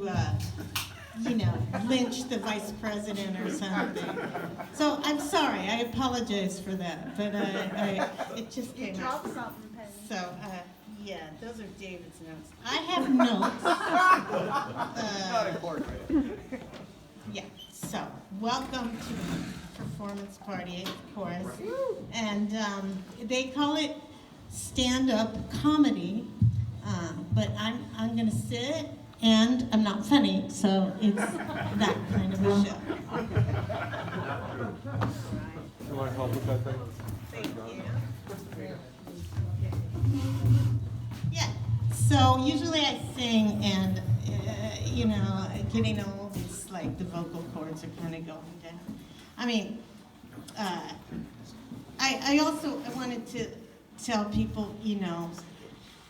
uh, lynch the vice president or something. So I'm sorry, I apologize for that, but it just You came dropped out. something, Penny. So, yeah, those are David's notes. I have notes. Not important. Yeah, so welcome to the performance party, of course. And they call it stand-up comedy, but I'm gonna sit, and I'm not funny, so it's that kind of a show. You want help with that thing? Thank you. Yeah, so usually I sing, and getting old, it's like the vocal cords are kind of going down. I mean, I wanted to tell people,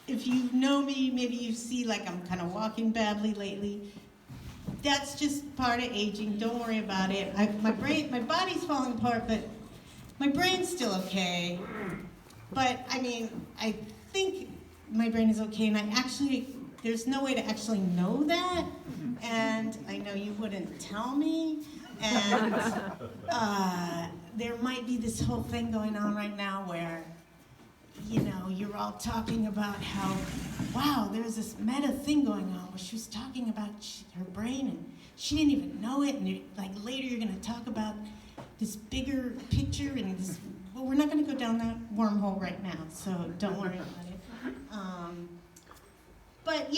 if you know me, maybe you see like I'm kind of walking badly lately. That's just part of aging. Don't worry about it. My body's falling apart, but my brain's still okay. But I mean, I think my brain is okay, and there's no way to actually know that, and I know you wouldn't tell me, and there might be this whole thing going on right now where, you're all talking about how, wow, there's this meta thing going on where she was talking about her brain, and she didn't even know it, and later you're going to talk about this bigger picture, and well, we're not going to go down that wormhole right now, so don't worry about it. But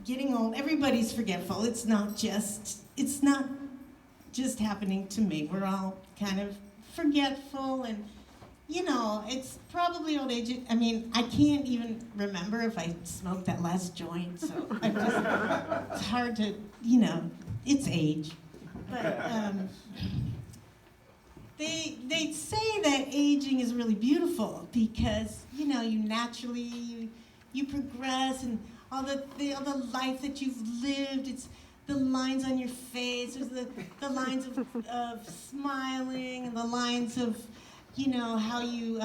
getting old, everybody's forgetful. It's not just happening to me. We're all kind of forgetful, and it's probably old age. I mean, I can't even remember if I smoked that last joint, so it's hard to, it's age. But they say that aging is really beautiful because, you naturally, you progress, and all the life that you've lived, it's the lines on your face, there's the lines of smiling, and the lines of, how you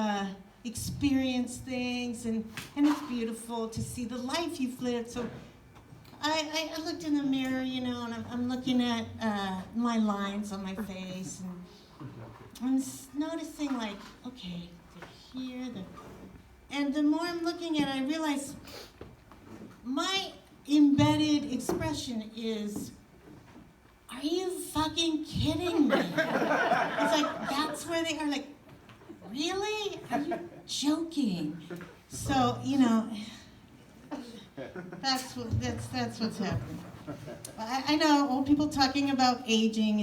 experience things, and it's beautiful to see the life you've lived. So I looked in the mirror, and I'm looking at my lines on my face, and I'm noticing, okay, they're here, and the more I'm looking at it, I realize my embedded expression is, are you fucking kidding me? It's like, that's where they are, really? Are you joking? So, that's what's happening. I know old people talking about aging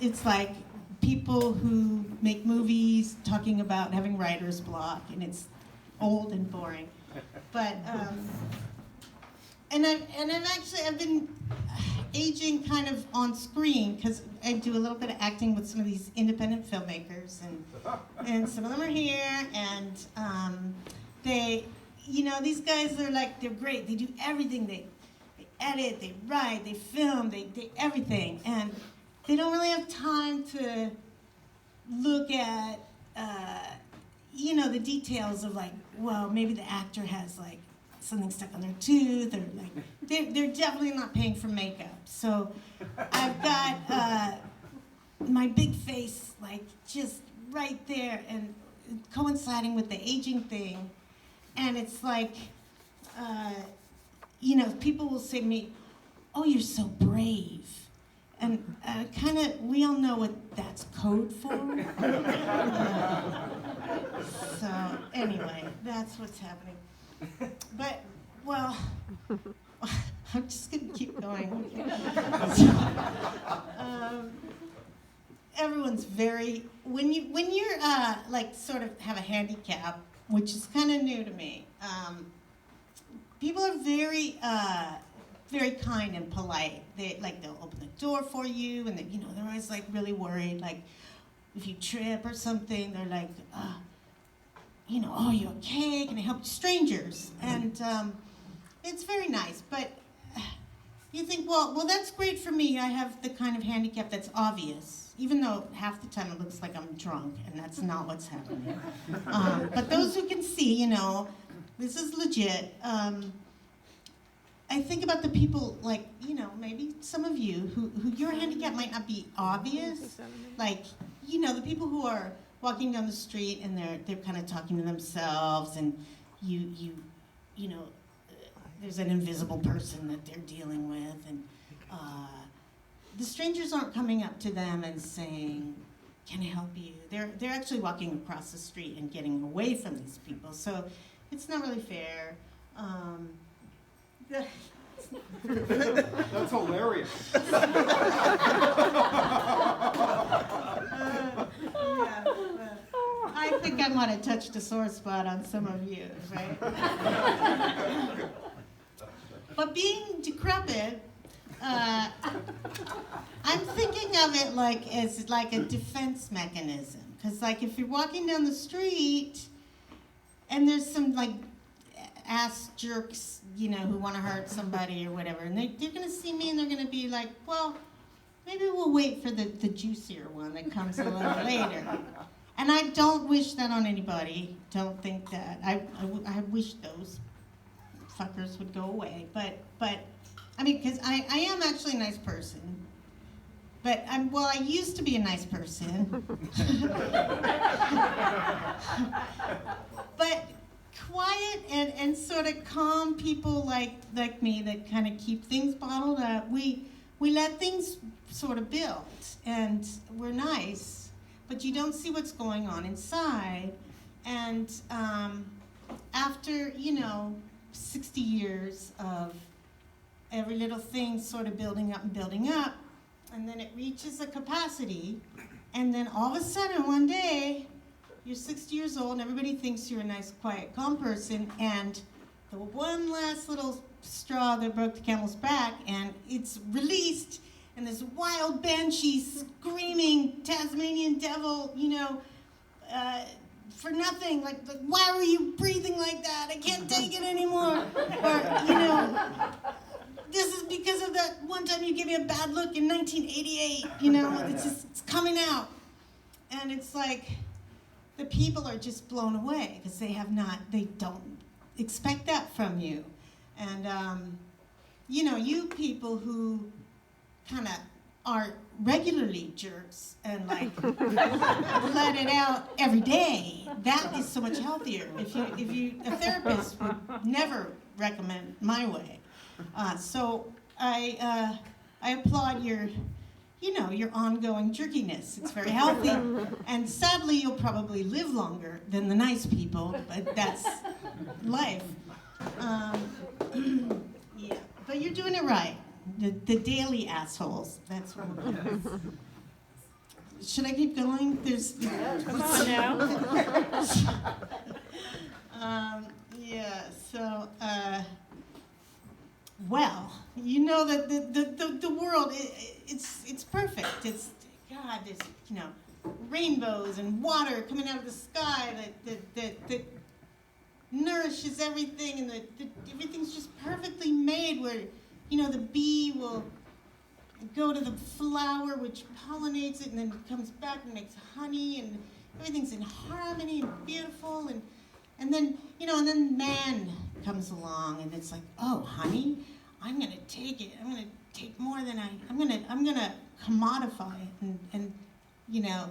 it's like people who make movies talking about having writer's block, and it's old and boring. But I've been aging kind of on screen because I do a little bit of acting with some of these independent filmmakers, and some of them are here, and these guys are they're great. They do everything. They edit, they write, they film, they everything, and they don't really have time to look at the details of well, maybe the actor has something stuck on their tooth, or they're definitely not paying for makeup. So I've got my big face just right there, and coinciding with the aging thing, and it's people will say to me, "Oh, you're so brave." And we all know what that's code for. So anyway, that's what's happening. But, well, I'm just going to keep going. So, everyone's when you're sort of have a handicap, which is kind of new to me, people are very kind and polite. They'll open the door for you, and they're always really worried, if you trip or something, they're oh, you okay? Can I help you? Strangers. And it's very nice, but you think, well, that's great for me. I have the kind of handicap that's obvious, even though half the time it looks like I'm drunk, and that's not what's happening. But those who can see, this is legit. I think about the people, like, maybe some of you who your handicap might not be obvious. Like, the people who are walking down the street and they're kind of talking to themselves, and there's an invisible person that they're dealing with, and the strangers aren't coming up to them and saying, "Can I help you?" They're actually walking across the street and getting away from these people. So it's not really fair. That's hilarious. I think I might have touched a sore spot on some of you, right? But being decrepit, I'm thinking of it as a defense mechanism. Because if you're walking down the street and there's some ass jerks, who want to hurt somebody or whatever, and they're going to see me and they're going to be like, well, maybe we'll wait for the juicier one that comes a little later. And I don't wish that on anybody. Don't think that. I wish those fuckers would go away. But I mean, because I am actually a nice person. But I used to be a nice person. But quiet and sort of calm people like me that kind of keep things bottled up, we let things sort of build, and we're nice, but you don't see what's going on inside. And after 60 years of every little thing sort of building up, and then it reaches a capacity, and then all of a sudden one day you're 60 years old and everybody thinks you're a nice, quiet, calm person, and the one last little straw that broke the camel's back, and it's released, and this wild banshee screaming Tasmanian devil, for nothing, like why were you breathing like that? I can't take it anymore. Or, this is because of that one time you gave me a bad look in 1988, it's coming out. And it's like, the people are just blown away because they don't expect that from you. And, you people who kind of are regularly jerks and let it out every day, that is so much healthier. A therapist would never recommend my way. So I applaud your ongoing jerkiness. It's very healthy. And sadly, you'll probably live longer than the nice people, but that's life. Yeah, but you're doing it right. The daily assholes. That's what it is. Should I keep going? Come on now. So, well, that the world, it's perfect. It's, God, there's, rainbows and water coming out of the sky that nourishes everything, and everything's just perfectly made where, the bee will go to the flower, which pollinates it, and then comes back and makes honey, and everything's in harmony and beautiful, and then, and then man comes along, and it's like, oh, honey, I'm gonna take it. I'm gonna take more than I'm gonna commodify it, and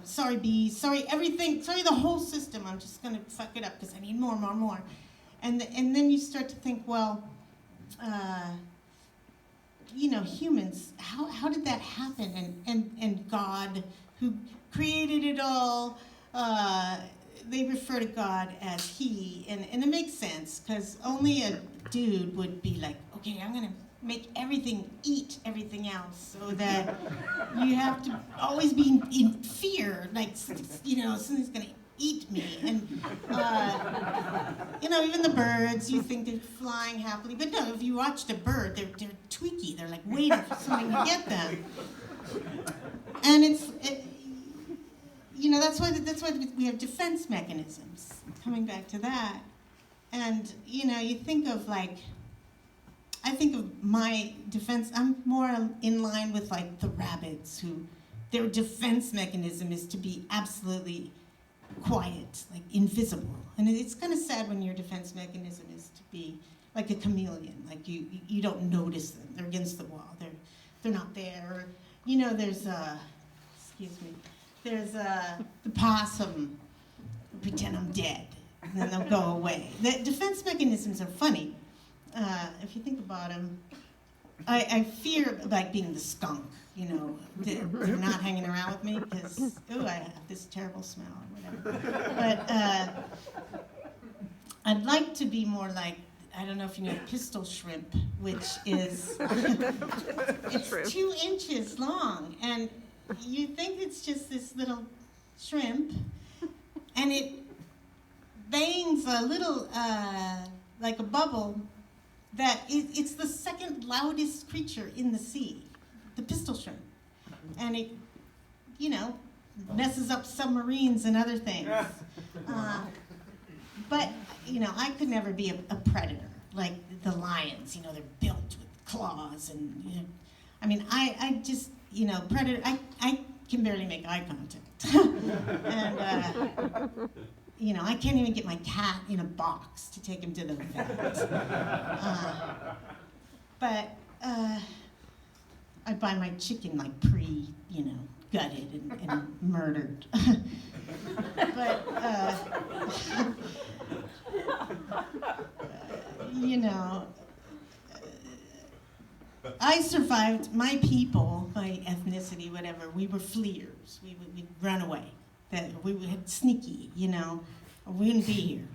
sorry bees, sorry everything, sorry the whole system. I'm just gonna fuck it up because I need more. And then you start to think, well, humans, how did that happen? And God, who created it all, they refer to God as He, and it makes sense, because only a dude would be like, okay, I'm gonna make everything eat everything else, so that you have to always be in fear, like, something's gonna eat me. And even the birds, you think they're flying happily, but no, if you watch the bird, they're tweaky, they're like waiting for something to get them. And that's why we have defense mechanisms, coming back to that. And you think of I think of my defense, I'm more in line with the rabbits, who their defense mechanism is to be absolutely quiet, invisible. And it's kind of sad when your defense mechanism is to be like a chameleon. Like you don't notice them. They're against the wall. They're not there. Or, you know, there's the possum. Pretend I'm dead, and then they'll go away. The defense mechanisms are funny. If you think about them, I fear like being the skunk. You know, they're not hanging around with me because I have this terrible smell or whatever. But I'd like to be more like, I don't know if you know pistol shrimp, which is it's 2 inches long, and you think it's just this little shrimp, and it bangs a little like a bubble. It's the second loudest creature in the sea, the pistol shrimp, and it, you know, messes up submarines and other things. But you know, I could never be a predator like the lions. You know, they're built with claws, and you know, I mean, I just, you know, predator. I can barely make eye contact, and you know, I can't even get my cat in a box to take him to the vet. But I buy my chicken like you know, gutted and murdered. But you know, I survived. My people, my ethnicity, whatever, we were fleers. We'd run away. That we had sneaky, you know, or we wouldn't be here.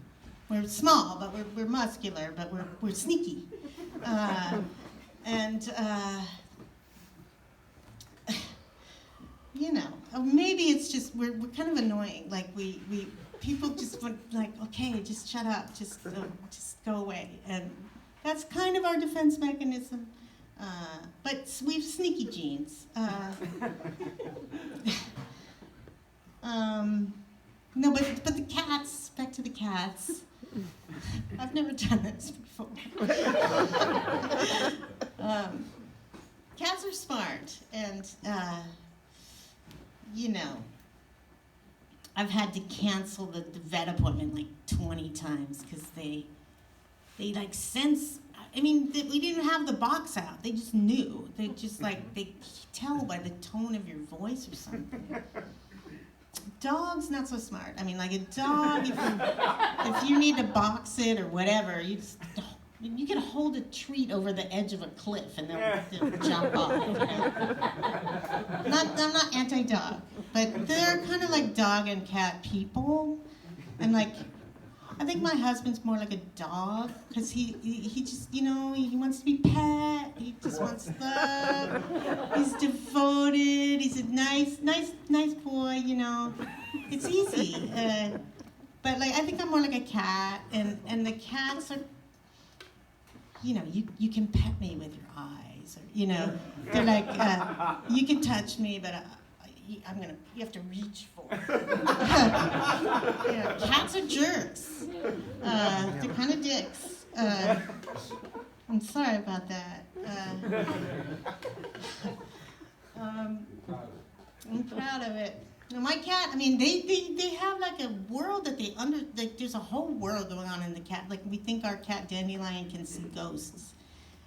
We're small, but we're muscular, but we're sneaky. You know, maybe it's just we're kind of annoying. Like we people just want, like, okay, just shut up, just go away, and that's kind of our defense mechanism. But we've sneaky genes. No, but the cats. Back to the cats. I've never done this before. Cats are smart, and you know, I've had to cancel the vet appointment like 20 times because they like sense. I mean, we didn't have the box out. They just knew. They just like they tell by the tone of your voice or something. Dogs, not so smart. I mean, like a dog, if you need to box it or whatever, you can hold a treat over the edge of a cliff and they'll jump off. You know? I'm not anti-dog, but they're kind of like dog and cat people. And like, I think my husband's more like a dog because he just, you know, he wants to be pet. He just wants love. He's devoted. He's a nice boy, you know. It's easy. But like, I think I'm more like a cat, and the cats are, you know, you can pet me with your eyes, or, you know, they're like, you can touch me, but you have to reach for it. You know, cats are jerks. They're kind of dicks. I'm sorry about that. I'm proud of it. Now, my cat, I mean, they have like a world that like there's a whole world going on in the cat. Like, we think our cat Dandelion can see ghosts.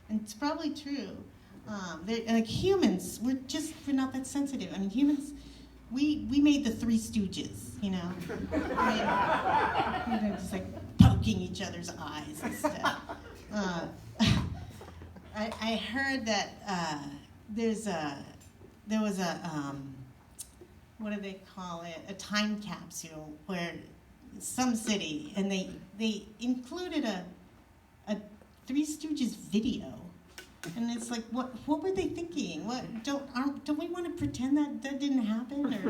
And it's probably true. Like humans, we're not that sensitive. I mean, humans, we made the Three Stooges, you know? I mean, just like poking each other's eyes and stuff. I heard that there was a what do they call it? A time capsule where some city, and they included a Three Stooges video. And it's like, what were they thinking? Don't we want to pretend that didn't happen? Or,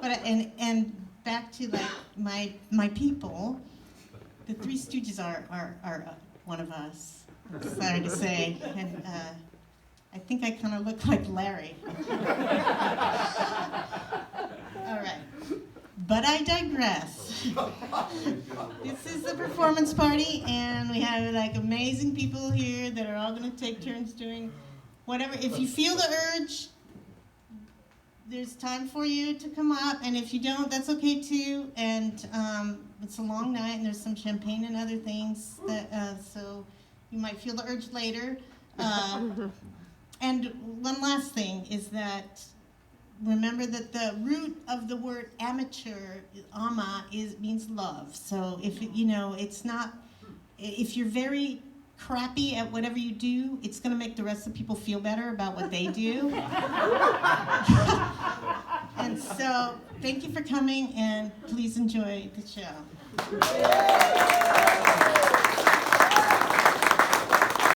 but back to like my people, the Three Stooges are one of us. I'm sorry to say, and I think I kind of look like Larry. All right. But I digress. This is a performance party, and we have like amazing people here that are all going to take turns doing whatever. If you feel the urge, there's time for you to come up, and if you don't, that's okay too. And it's a long night, and there's some champagne and other things that so you might feel the urge later. And one last thing is that remember that the root of the word amateur, ama, means love. So if it's not, if you're very crappy at whatever you do, it's going to make the rest of the people feel better about what they do. And so, thank you for coming, and please enjoy the show.